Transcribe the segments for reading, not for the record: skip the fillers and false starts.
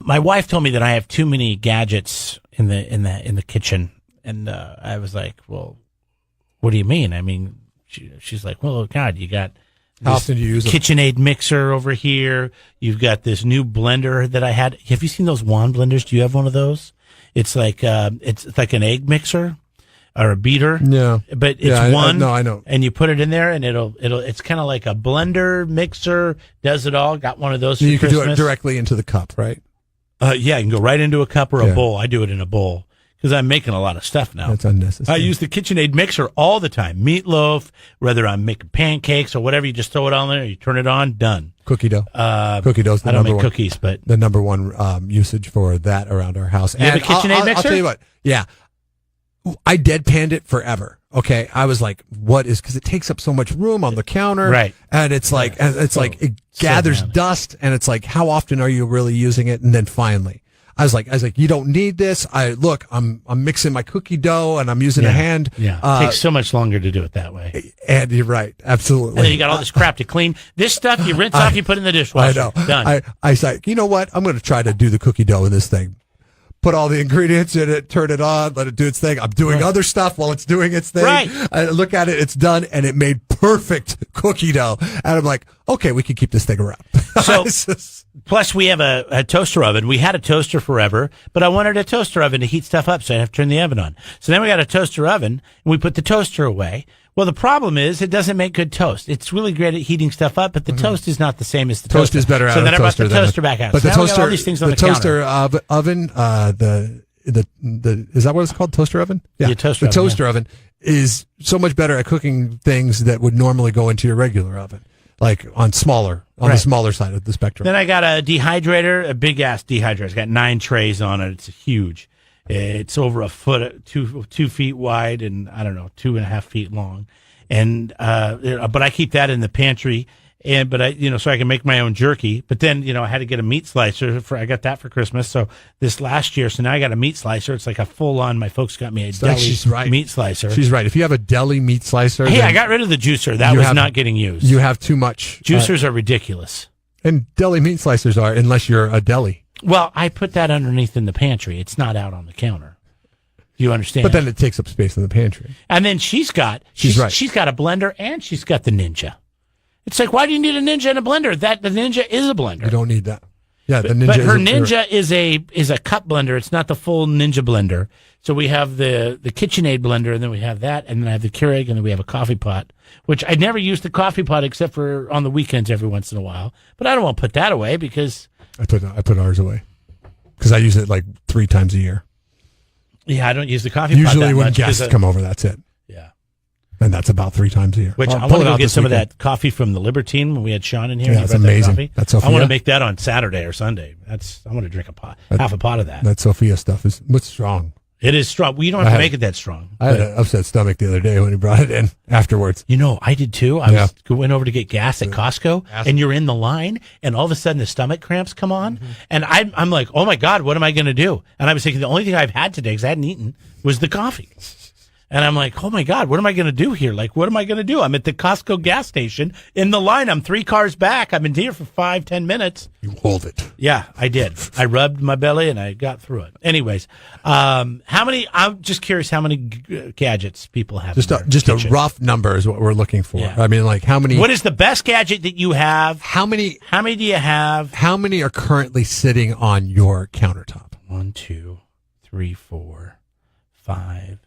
my wife told me that I have too many gadgets in the kitchen, and I was like, well, what do you mean? I mean, she's like, well, God, you got how often do you use it? KitchenAid mixer over here. You've got this new blender that I had. Have you seen those wand blenders? Do you have one of those? It's like it's like an egg mixer or a beater. Yeah, but it's one. No, I know. And you put it in there, and it's kind of like a blender mixer. Does it all? Got one of those. You can do it directly into the cup, right? Yeah, you can go right into a cup or a bowl. I do it in a bowl because I'm making a lot of stuff now. That's unnecessary. I use the KitchenAid mixer all the time. Meatloaf, whether I'm making pancakes or whatever, you just throw it on there, you turn it on, done. Cookie dough. Cookie dough's the I don't number make one, cookies, but the number one usage for that around our house. You have a KitchenAid mixer? I'll tell you what. Yeah, I deadpanned it forever. Okay, I was like, "What is?" Because it takes up so much room on the counter, right? And it's like, it gathers dust, and it's like, how often are you really using it? And then finally, I was like, you don't need this. I'm mixing my cookie dough, and I'm using a hand. Yeah, it takes so much longer to do it that way. And you're right, absolutely. And then you got all this crap to clean. This stuff you rinse off, you put in the dishwasher. I know. Done. I said, you know what? I'm going to try to do the cookie dough in this thing. Put all the ingredients in it, turn it on, let it do its thing. I'm doing other stuff while it's doing its thing. Right. I look at it, it's done, and it made perfect cookie dough. And I'm like, okay, we can keep this thing around. So, plus we have a toaster oven. We had a toaster forever, but I wanted a toaster oven to heat stuff up, so I have to turn the oven on. So then we got a toaster oven, and we put the toaster away. Well, the problem is it doesn't make good toast. It's really great at heating stuff up, but the toast is not the same as the toaster. Toast is better out so of then the toaster. I brought the toaster back out. But so the now we got toaster, all these things on the toaster counter. Oven, the is that what it's called? Toaster oven? Yeah, toaster the toaster oven is so much better at cooking things that would normally go into your regular oven, like on the smaller side of the spectrum. Then I got a dehydrator, a big ass dehydrator. It's got 9 trays on it. It's huge. It's over a foot, 2 feet wide, and I don't know, 2.5 feet long. And but I keep that in the pantry. But so I can make my own jerky. But then, I had to get a meat slicer. I got that for Christmas. So this last year, so now I got a meat slicer. It's like a full on. My folks got me a deli meat slicer. She's right. If you have a deli meat slicer, hey, I got rid of the juicer. That was not getting used. You have too much. Juicers are ridiculous. And deli meat slicers are, unless you're a deli. Well, I put that underneath in the pantry. It's not out on the counter. You understand? But then it takes up space in the pantry. And then she's got a blender and she's got the Ninja. It's like, why do you need a Ninja and a blender? The Ninja is a blender. You don't need that. Yeah, the Ninja. But her Ninja is a cup blender. It's not the full Ninja blender. So we have the KitchenAid blender, and then we have that, and then I have the Keurig, and then we have a coffee pot, which I never use the coffee pot except for on the weekends every once in a while. But I don't want to put that away because I put ours away because I use it like 3 times a year. Yeah, I don't use the coffee pot usually that when much guests come over. That's it. Yeah. And that's about 3 times a year. Which I want to go get some of that coffee from the Libertine when we had Sean in here. Yeah, that's amazing. That's Sophia. I want to make that on Saturday or Sunday. I want to drink half a pot of that. That Sophia stuff what's strong. It is strong. Well, you don't have to make it that strong. I had an upset stomach the other day when he brought it in afterwards. I did too. I went over to get gas at Costco, and you're in the line, and all of a sudden the stomach cramps come on, and I'm like, oh my God, what am I going to do? And I was thinking the only thing I've had today, because I hadn't eaten, was the coffee. And I'm like, oh my God, what am I going to do here? Like, what am I going to do? I'm at the Costco gas station in the line. I'm 3 cars back. I've been here for 5-10 minutes. You hold it. Yeah, I did. I rubbed my belly and I got through it. Anyways, I'm just curious how many gadgets people have. Just a rough number is what we're looking for. Yeah. I mean, like how many? What is the best gadget that you have? How many do you have? How many are currently sitting on your countertop? 1, 2, 3, 4, 5.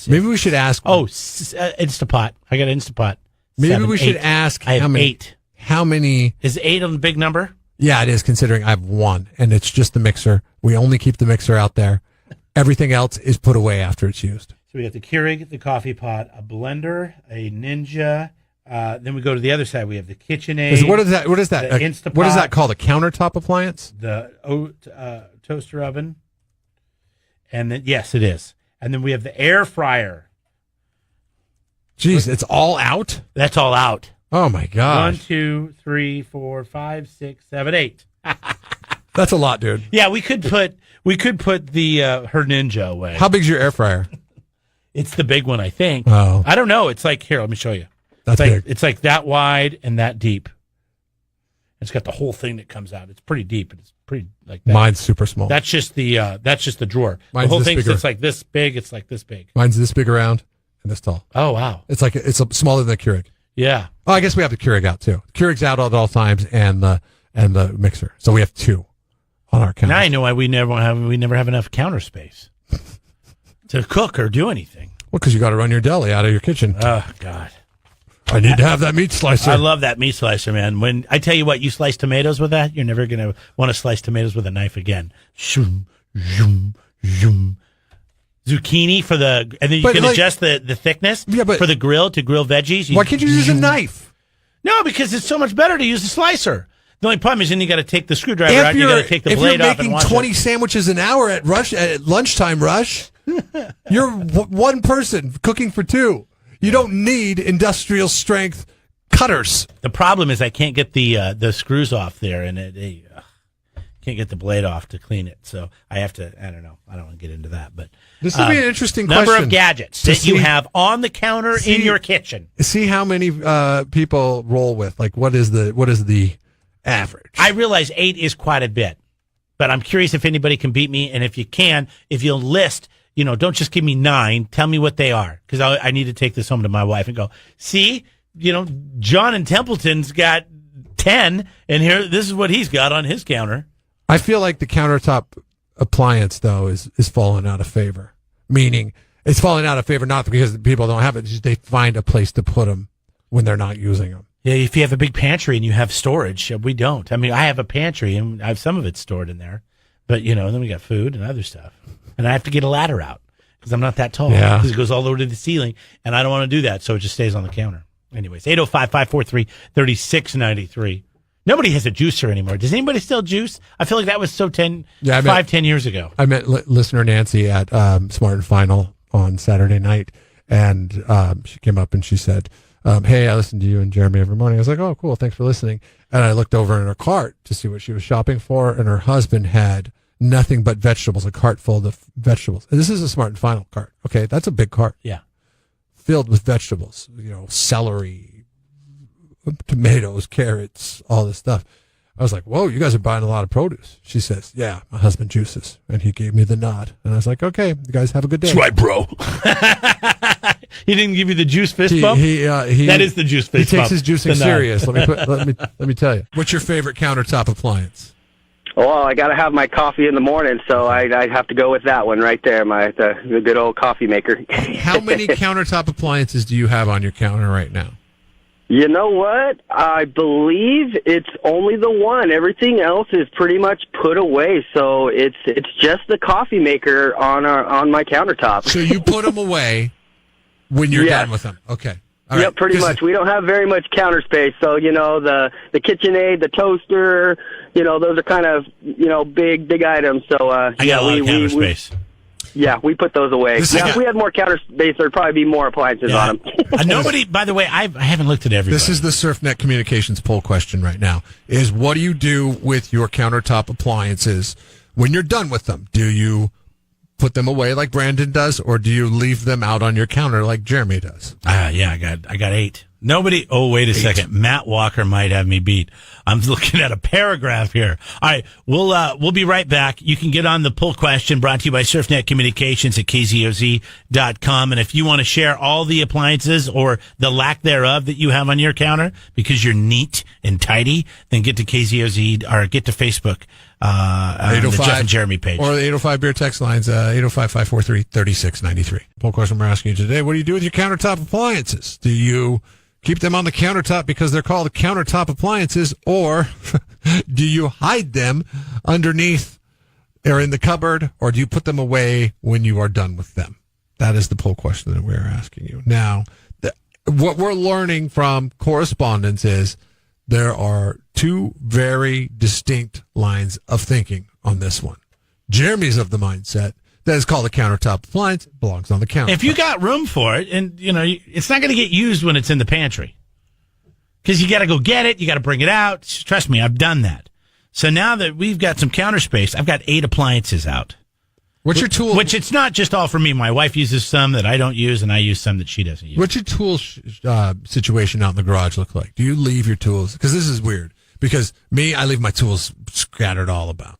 Maybe we should ask. Oh, Instapot. I got an Instapot. Maybe we should ask. I have 8. How many? Is 8 on the big number? Yeah, it is, considering I have 1, and it's just the mixer. We only keep the mixer out there. Everything else is put away after it's used. So we got the Keurig, the coffee pot, a blender, a Ninja. Then we go to the other side. We have the KitchenAid. What is that? Instapot, what is that called? A countertop appliance? The toaster oven. And then, yes, it is. And then we have the air fryer. Jeez, it's all out? That's all out. Oh, my gosh. 1, 2, 3, 4, 5, 6, 7, 8. That's a lot, dude. Yeah, we could put the her Ninja away. How big's your air fryer? It's the big one, I think. Oh. I don't know. It's like, here, let me show you. That's big. It's like that wide and that deep. It's got the whole thing that comes out. It's pretty deep. It's pretty like that. Mine's super small. That's just the drawer. Mine's the whole this thing's bigger. it's like this big. It's like this big. Mine's this big around and this tall. Oh wow. It's like it's smaller than the Keurig. Yeah. Oh, I guess we have the Keurig out too. Keurig's out at all times, and the mixer. So we have 2 on our counter. Now I know why we never have enough counter space to cook or do anything. Well, because you got to run your deli out of your kitchen. Oh God. I need to have that meat slicer. I love that meat slicer, man. When I tell you what, you slice tomatoes with that, you're never gonna want to slice tomatoes with a knife again. Zoom, zoom, zoom. Zucchini for and then you can adjust the thickness for the grill to grill veggies. Why can't you use a knife? No, because it's so much better to use a slicer. The only problem is then you got to take the screwdriver out, you got to take the blade off and wash If you're making 20 sandwiches an hour at lunchtime rush, you're one person cooking for 2. You don't need industrial strength cutters. The problem is I can't get the screws off there, and can't get the blade off to clean it. So I have to. I don't know. I don't want to get into that, but this would be an interesting number question of gadgets that you have on the counter in your kitchen. See how many people roll with. Like, what is the average? I realize 8 is quite a bit, but I'm curious if anybody can beat me, and if you can, if you'll list. Don't just give me 9. Tell me what they are, because I need to take this home to my wife and go, see, John in Templeton's got 10, and here, this is what he's got on his counter. I feel like the countertop appliance, though, is falling out of favor. Meaning, it's falling out of favor not because people don't have it, it's just they find a place to put them when they're not using them. Yeah, if you have a big pantry and you have storage, we don't. I mean, I have a pantry, and I have some of it stored in there, but, then we got food and other stuff. And I have to get a ladder out because I'm not that tall. Yeah. Because it goes all the way to the ceiling, and I don't want to do that, so it just stays on the counter. Anyways, 805-543-3693. Nobody has a juicer anymore. Does anybody still juice? I feel like that was so 10 years ago. I met listener Nancy at Smart and Final on Saturday night, and she came up and she said, hey, I listen to you and Jeremy every morning. I was like, oh, cool, thanks for listening. And I looked over in her cart to see what she was shopping for, and her husband had nothing but vegetables, a cart full of vegetables. And this is a Smart and Final cart. Okay, that's a big cart. Yeah. Filled with vegetables, celery, tomatoes, carrots, all this stuff. I was like, whoa, you guys are buying a lot of produce. She says, yeah, my husband juices. And he gave me the nod. And I was like, okay, you guys have a good day. That's right, bro. He didn't give you the juice fist bump? That is the juice fist bump. He takes his juicing serious. Let me tell you. What's your favorite countertop appliance? Well, I got to have my coffee in the morning, so I have to go with that one right there, the good old coffee maker. How many countertop appliances do you have on your counter right now? You know what? I believe it's only the one. Everything else is pretty much put away, so it's just the coffee maker on my countertop. So you put them away when you're done with them. Okay. All right. Pretty much. We don't have very much counter space, so the KitchenAid, the toaster, those are kind of big items. So I got a lot of counter space. We put those away. If we had more counter space, there'd probably be more appliances on them. Nobody, by the way, I haven't looked at everybody. This is the SurfNet Communications poll question right now, is what do you do with your countertop appliances when you're done with them? Do you put them away like Brandon does, or do you leave them out on your counter like Jeremy does? I got 8. Nobody. Oh, wait a second. Matt Walker might have me beat. I'm looking at a paragraph here. All right, we'll be right back. You can get on the poll question brought to you by SurfNet Communications at KZOZ.com. And if you want to share all the appliances or the lack thereof that you have on your counter because you're neat and tidy, then get to KZOZ or get to Facebook. On the Jeff and Jeremy page. Or the 805 beer text lines, 805-543-3693. Poll question we're asking you today. What do you do with your countertop appliances? Do you keep them on the countertop because they're called countertop appliances, or do you hide them underneath or in the cupboard, or do you put them away when you are done with them? That is the poll question that we're asking you. Now, what we're learning from correspondence is there are 2 very distinct lines of thinking on this one. Jeremy's of the mindset that is called a countertop appliance. It belongs on the counter. If you got room for it, and it's not going to get used when it's in the pantry, because you got to go get it, you got to bring it out. Trust me, I've done that. So now that we've got some counter space, I've got 8 appliances out. What's your tool? Which it's not just all for me. My wife uses some that I don't use, and I use some that she doesn't use. What's your tool situation out in the garage look like? Do you leave your tools? Because this is weird. Because me, I leave my tools scattered all about.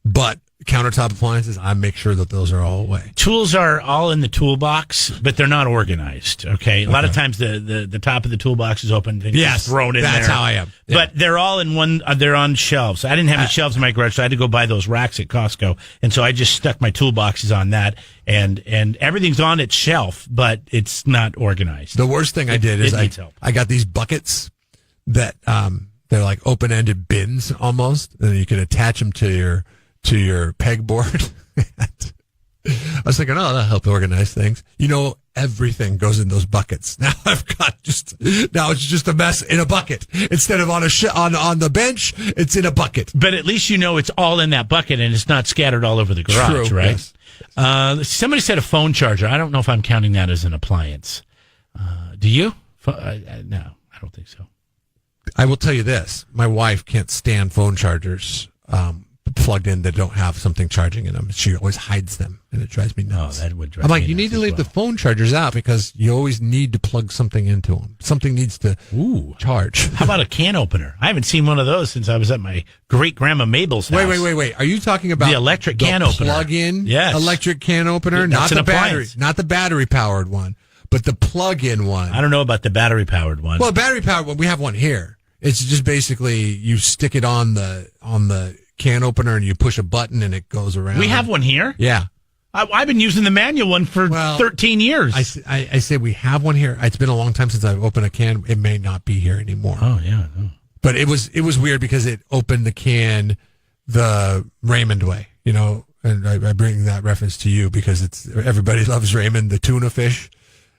But countertop appliances, I make sure that those are all away. Tools are all in the toolbox, but they're not organized. Okay, a lot of times the top of the toolbox is open. Yes, thrown in that's there. how I am. Yeah. But they're all in one. They're on shelves. I didn't have any shelves in my garage, so I had to go buy those racks at Costco, and so I just stuck my toolboxes on that, and everything's on its shelf, but it's not organized. The worst thing I did is I got these buckets that they're like open-ended bins almost, and you can attach them to your pegboard. I was thinking, oh, that'll help organize things. Everything goes in those buckets. Now it's just a mess in a bucket. Instead of on the bench, it's in a bucket. But at least it's all in that bucket and it's not scattered all over the garage, True, right? Yes. Somebody said a phone charger. I don't know if I'm counting that as an appliance. Do you? No, I don't think so. I will tell you this. My wife can't stand phone chargers plugged in that don't have something charging in them. She always hides them, and it drives me nuts. Oh, that would drive I'm like, me you nuts need to as leave well. the phone chargers out because you always need to plug something into them. Something needs to charge. How about a can opener? I haven't seen one of those since I was at my great-grandma Mabel's house. Wait. Are you talking about the electric can opener? Plug-in Yes. electric can opener? That's Not an the battery. appliance. Not the battery-powered one, but the plug-in one. I don't know about the battery-powered one. Well, battery-powered one, we have one here. It's just basically you stick it on the can opener and you push a button and it goes around. We have one here. Yeah. I've been using the manual one for 13 years. I say we have one here. It's been a long time since I've opened a can. It may not be here anymore. Oh, yeah. But it was weird because it opened the can the Raymond way, and I bring that reference to you because everybody loves Raymond, the tuna fish.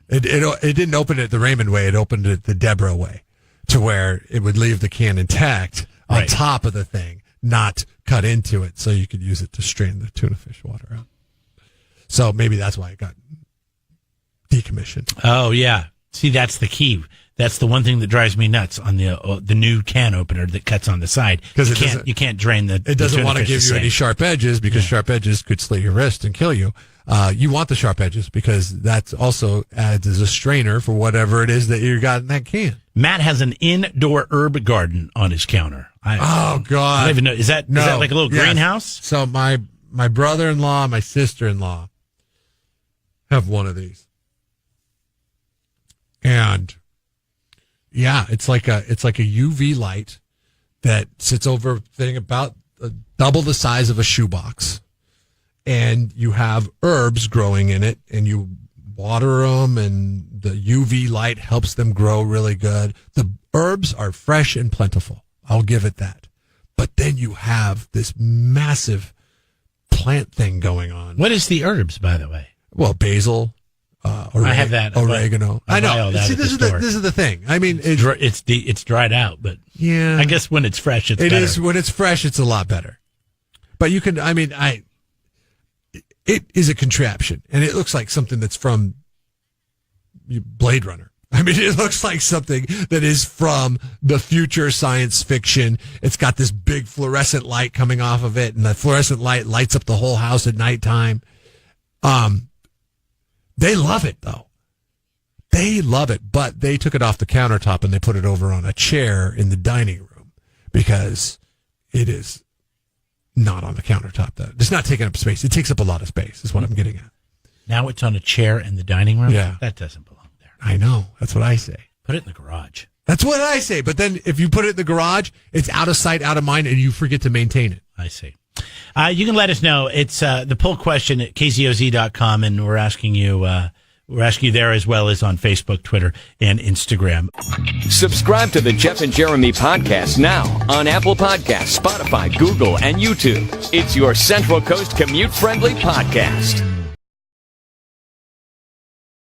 It didn't open it the Raymond way. It opened it the Deborah way to where it would leave the can intact on top of the thing, not cut into it, so you could use it to strain the tuna fish water out. So maybe that's why it got decommissioned. Oh, yeah. See, that's the key. That's the one thing that drives me nuts on the new can opener that cuts on the side. Because you can't drain the. It doesn't want to give you any sharp edges because sharp edges could slit your wrist and kill you. You want the sharp edges because that also adds as a strainer for whatever it is that you got in that can. Matt has an indoor herb garden on his counter. Oh God! I don't even know. Is that like a little greenhouse? So my brother-in-law, my sister-in-law have one of these, and yeah, it's like a UV light that sits over a thing about double the size of a shoebox, and you have herbs growing in it, and you water them, and the UV light helps them grow really good. The herbs are fresh and plentiful. I'll give it that. But then you have this massive plant thing going on. What is the herbs, by the way? Well, basil. I have that. Oregano. I know. See, this is the thing. I mean, it's dried out, but yeah, I guess when it's fresh, it's better. It is when it's fresh, it's a lot better. But you can. I mean, it is a contraption, and it looks like something that's from Blade Runner. I mean, it looks like something that is from the future science fiction. It's got this big fluorescent light coming off of it, and the fluorescent light lights up the whole house at nighttime. They love it, though. They love it, but they took it off the countertop and they put it over on a chair in the dining room because it is not on the countertop. Though it's not taking up space. It takes up a lot of space, is what I'm getting at. Now it's on a chair in the dining room? Yeah. That doesn't belong there. I know. That's what I say. Put it in the garage. That's what I say. But then if you put it in the garage, it's out of sight, out of mind, and you forget to maintain it. I see. You can let us know. It's the poll question at kzoz.com, and we're asking you there as well as on Facebook, Twitter, and Instagram. Subscribe to the Jeff and Jeremy podcast now on Apple Podcasts, Spotify, Google, and YouTube. It's your Central Coast commute-friendly podcast.